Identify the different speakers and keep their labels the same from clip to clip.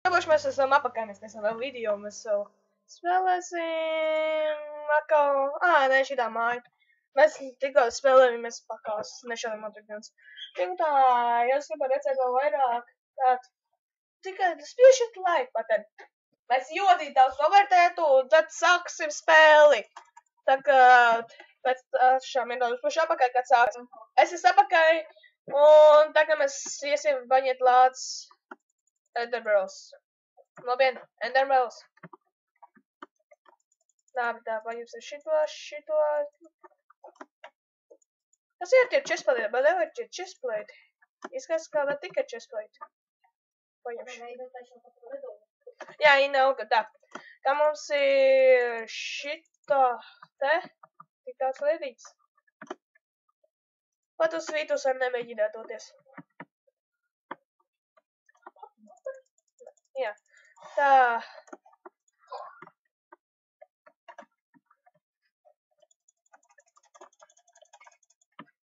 Speaker 1: Kāpēc mēs esam apakaļ, mēs nesam vēl video, mēs vēl spēlēsim atkal, nē, šitā māja. Mēs tikko spēlējamies pakās, nešādām atrikņots. Tik tā, ja es gribu redzēt vēl vairāk, tad tikai spiešiet like button. Mēs ļoti daudz novērtētu, tad sāksim spēli. Tā kā pēc šām minūtes būšu apakaļ, kad sāksim. Es esmu apakaļ, un tagad mēs iesim baņiet lāc Enderpearls. Labien, Enderpearls. Labi, tā, paņemsim šito. Kas ir tie chestplate? Man nevar tie chestplate. Izskatās, kā vēl tikai chestplate. Paņemšu. Jā, inauga, tā. Kā mums ir šito te, tik tāds liedīts. Pat uz svītus var nemēģināt doties. Jā, tā.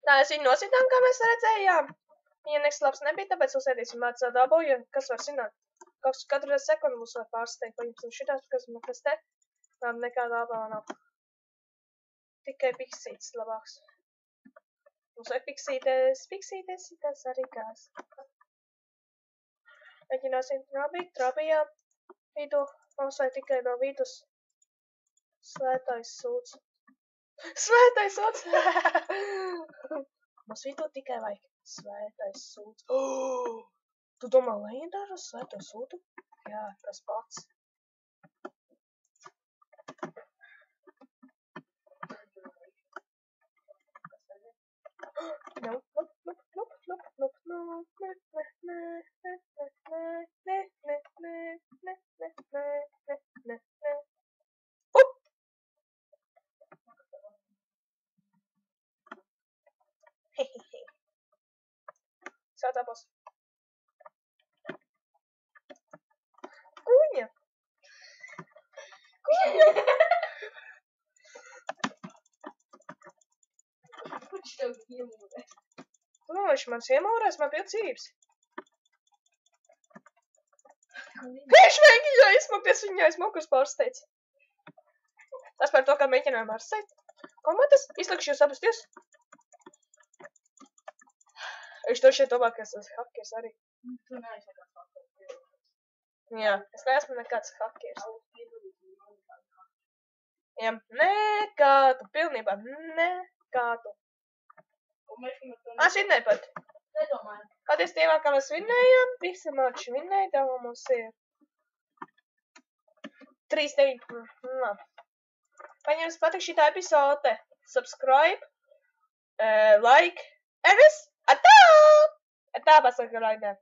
Speaker 1: Tā, es viņu nositām, kā mēs redzējām. Ja nekas labs nebija, tāpēc uzsēdīsim mācā dabūju, kas var sināt. Katru sekundi mums var pārsteigt, paņemsim šitās, kas te. Labi, nekā labā nav. Tikai piksītes labāks. Mums vajag piksītes, tas arī kās. Mēģināsim trabījām vidu, mums vajag tikai no vidus. Svētais sūds. Svētais sūds! Mums vidū tikai vajag svētais sūds. Tu domā leģendāru svēto sūdu? Jā, tas pats. Sātāpos. Kuņa!
Speaker 2: Kurš tev iemūrē?
Speaker 1: Viņš mans iemūrēs, man pilcības. Viņš mēģināja izsmukties, viņa aizsmukus pārsteidz. Tas par to, kā mēģinājām ārstēt. Komandas, izlikšu jūs abas jūs. Viņš to šeit domā, ka es esmu hackers arī.
Speaker 2: Tu neesi nekāds hackers.
Speaker 1: Jā, es neesmu nekāds hackers. Jā, nekādu, pilnībā nekādu. Svinēja pat.
Speaker 2: Nedomāju.
Speaker 1: Paldies Dievam, kā mēs svinējām. Visi mači svinēja, tā mums ir 3-9. Paņem, jums patīk šitā epizode. Subscribe, like, and viss. Atā! Atā pasaka, Rainer.